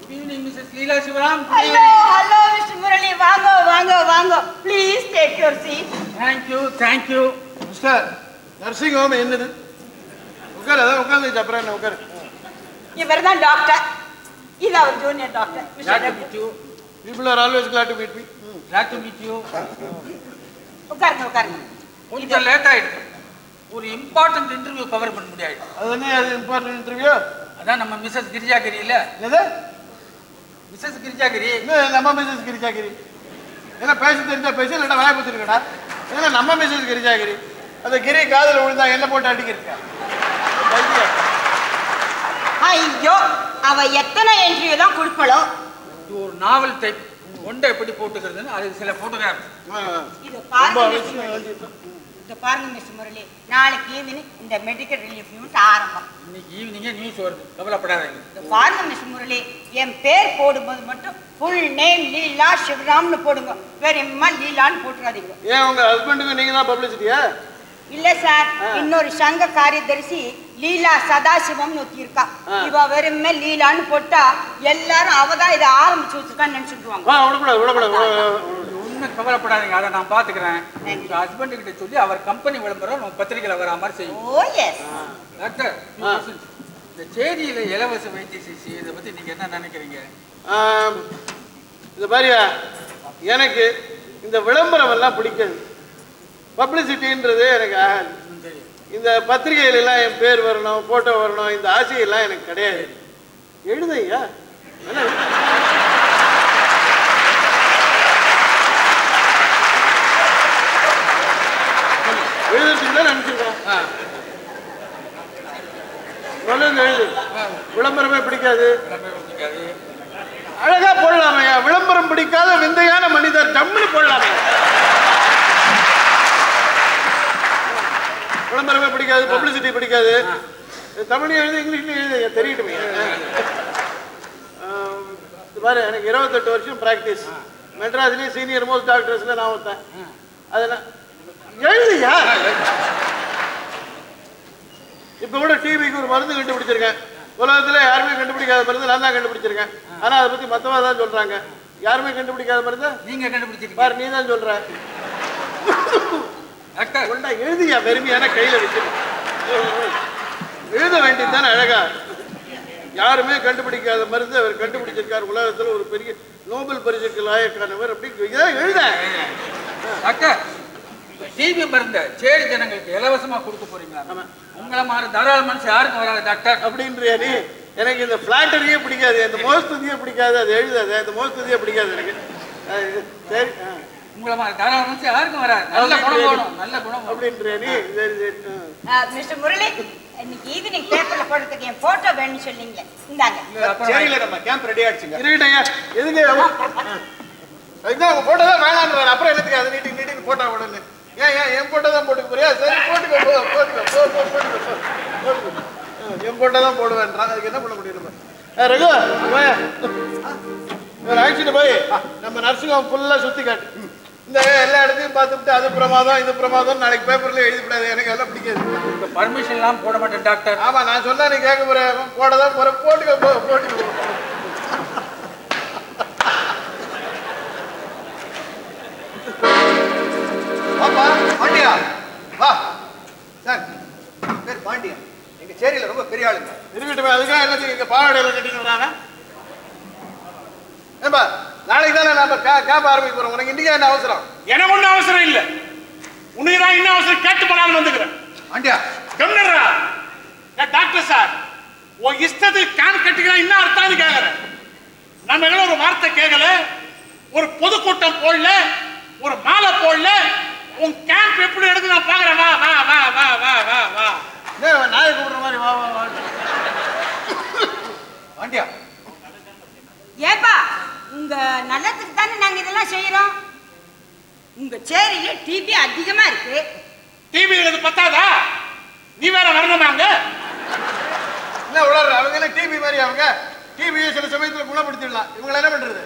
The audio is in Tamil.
Good evening, Mrs. Leela Shivaram. Hello, Mr. Murali. Vaanga. Please take your seat. Thank you. Mister nursing home என்னது? உட்காரு, அதான் உட்காந்து அப்புறம் என்ன உட்காரு. இவர் தான் டாக்டர். இது அவர் junior doctor. Glad to meet you. People are always glad to meet me. Glad to meet you. உட்காருங்க. கொஞ்சம் லேட் ஆயிடுச்சு. ஒரு இம்பார்ட்டன்ட் இன்டர்வியூ கவர் பண்ண முடியாது. அது என்ன அது இம்பார்ட்டன்ட் இன்டர்வியூ? அதான் நம்ம மிஸ்ஸஸ் கிரிஜாகிரி இல்ல? என்னது? மிஸ்ஸஸ் கிரிஜாகிரி. நம்ம மிஸ்ஸஸ் கிரிஜாகிரி. என்ன பேச தெரிஞ்சா பேச, இல்லைன்னா வாய பத்திருக்கடா. என்ன நம்ம மிஸ்ஸஸ் கிரிஜாகிரி? அந்த கிரி காதில் விழுந்தா என்ன போட்டு அடிக்கிறா? ஐயோ, அவ எத்தனை இன்டர்வியூ தான் கொடுப்பளோ. இது ஒரு நாவல் டைப். ஒன்றை எப்படி போட்டுக்கிறதுன்னு அது சில போட்டோகிராஃப். இது பாருங்க மிஸ்டர் முரளி, நாளைக்கு ஈவினிங் இந்த மெடிக்கல் ரிலீஃப் நியூஸ் ஆரம்பம். இன்னைக்கு ஈவினிங்கே நியூஸ் வருது, கவலைப்படாதீங்க. பாருங்க மிஸ்டர் முரளி, என் பேர் போடும்போது மட்டும் ஃபுல் நேம் லீலா சிவராம்னு போடுங்க, வேறம்மா லீலான்னு போட்டுறாதீங்க. ஏன் உங்க ஹஸ்பண்டுக்கு நீங்க தான் பப்ளிசிட்டியா? இல்ல சார், இன்னொரு சங்க காரியதரிசி லீலா சதாசிவம் ஒருத்தி இருக்கா. இவ வெறுமே லீலான்னு போட்டா எல்லாரும் அவதான் இதை ஆரம்பிச்சு வச்சிருக்கான்னு நினைச்சுக்குவாங்க. ஒன்றும் கவலைப்படாதீங்க, அதை நான் பாத்துக்கிறேன். உங்க ஹஸ்பண்ட் கிட்ட சொல்லி அவர் கம்பெனி விளம்பரம் நம்ம பத்திரிகையில வர மாதிரி செய்யும். ஓ எஸ் டாக்டர், இந்த சேரியில இலவச வைத்திய சிகிச்சை இதை பத்தி நீங்க என்ன நினைக்கிறீங்க? இது பாரியா, எனக்கு இந்த விளம்பரம் எல்லாம் பிடிக்காது. பப்ளிசிட்டின்றது எனக்கு ஆகாது. இந்த பத்திரிகையில எல்லாம் என் பேர் வரணும், போட்டோ வரணும், இந்த ஆசையெல்லாம் எனக்கு கிடையாது. எழுதையா எழுதுறதுக்கு தான் நினைச்சிருக்கேன். எழுது. விளம்பரமே பிடிக்காது. அழகா போடலாமையா. விளம்பரம் பிடிக்காத விந்தையான மனிதர் ஜம்முன்னு போடலாமே. விளம்பரமே பிடிக்காது, பப்ளிசிட்டி பிடிக்காது. தமிழ்லையும் எழுது, இங்கிலீஷ்லையும் எழுது, தெரியட்டுமே. பாரு, எனக்கு 28 வருஷம் பிராக்டிஸ். மெட்ராஸ்லேயும் சீனியர் மோஸ்ட் டாக்டர்ஸ்ல நான் ஒருத்தேன். அதெல்லாம் எழுதியா. இப்ப கூட டிவிக்கு ஒரு மருந்து கண்டுபிடிச்சிருக்கேன். உலகத்துல யாருமே கண்டுபிடிக்காத மருந்து நான் தான் கண்டுபிடிச்சிருக்கேன். ஆனா அதை பத்தி மத்தவா தான் சொல்றாங்க. யாருமே கண்டுபிடிக்காத மருந்து நீங்க கண்டுபிடிச்சிருக்கீங்க. பாரு, நீ தான் சொல்ற. எழுதியா, பெருமையான கையில வச்சு எழுத வேண்டியதுதானே. அழகா யாருமே கண்டுபிடிக்காத மருந்து அவர் கண்டுபிடிச்சிருக்கார். உலகத்துல ஒரு பெரிய நோபல் பரிசுக்கு லாயக்கானவர். அப்படி எழுத டிவி மருந்த சேரி ஜனங்களுக்கு இலவசமா கொடுக்க போறீங்களா? உங்களை மாதிரி தாராள மனுஷன் யாருக்கும் வராது டாக்டர். அப்படின்றியா நீ? எனக்கு இந்த பிளாட்டரியே பிடிக்காது, இந்த மோஸ்துதியே பிடிக்காது. அது எழுதாது, இந்த மோஸ்துதியே பிடிக்காது எனக்கு. சரி, உங்களை மாதிரி தாராள மனுஷன் யாருக்கும் வராது. நல்ல குணம் வேணும், நல்ல குணம் அப்படின்றியா நீ? சரி சரி. மிஸ்டர் முரளி, இன்னைக்கு ஈவினிங் பேப்பர்ல போடுறதுக்கு என் போட்டோ வேணும்னு சொன்னீங்களே, இந்தாங்க. சரியில்ல, நம்ம கேம்ப் ரெடி ஆயிடுச்சுங்க. இருக்கட்டையா, எதுக்கு அவங்க போட்டோ தான் வேணான்னு. அப்புறம் என்னத்துக்கு அது நீட்டு போட்டோ உடனே என் போட்டோ தான் போட்டுக்க போறியா? சரி, போட்டுக்கோ. என் போட்டோ தான் போடுவேன்றான். அதுக்கு என்ன பண்ண முடியும்? நம்ம ரகு ஆக்சிடென்ட் போய் நம்ம நர்சிங் ஹோம் ஃபுல்லா சுத்தி காட்டு. இந்த எல்லா இடத்தையும் பார்த்துட்டு அது பிரமாதம் இது பிரமாதம் நாளைக்கு பேப்பர்ல எழுதிவிடாது. எனக்கு எல்லாம் பிடிக்காது. பர்மிஷன் எல்லாம் போட மாட்டேன் டாக்டர். ஆமா, நான் சொன்னா நீ கேட்க போற. போடதான் போற, போட்டுக்கோ. பாண்டியா, வா சார். பேர் பாண்டியா, எங்க சேரியில ரொம்ப பெரிய ஆளுங்க. இருக்கட்டும், அதுக்காக என்ன பாவாடையில கட்டிட்டு வராங்க? ஏன்பா, நாளைக்கு தானே நம்ம கேப் ஆரம்பிக்க போறோம். உனக்கு இன்னைக்கு என்ன அவசரம்? எனக்கு ஒன்றும் அவசரம் இல்லை. உனக்கு தான் என்ன அவசரம் கேட்டு போனாலும் வந்துக்கிறேன். பாண்டியா கம்னரா, டாக்டர் சார், உன் இஷ்டத்துக்கு கேன் கட்டிக்கலாம் என்ன அர்த்தம்னு கேட்கறேன். நம்ம எல்லாம் ஒரு வார்த்தை கேட்கல, ஒரு பொதுக்கூட்டம் போடல, ஒரு மாலை போடல. உன் கேம்ப் எப்படி எடுத்து நான் பாக்குறேன். வா வா வா வா வா வா வா. நாயை கூப்பிடுற மாதிரி வா வா வா. பாண்டியா, ஏப்பா, உங்க நல்லதுக்கு தானே நாங்க இதெல்லாம் செய்யறோம். உங்க சேரியில டிபி அதிகமா இருக்கு. டிவி இது பத்தாதா? நீ வேற வரணுமாங்க? என்ன உளற? அவங்க என்ன டிபி மாதிரி? அவங்க டிபியை சில சமயத்துல குணப்படுத்திடலாம். இவங்களை என்ன பண்றது?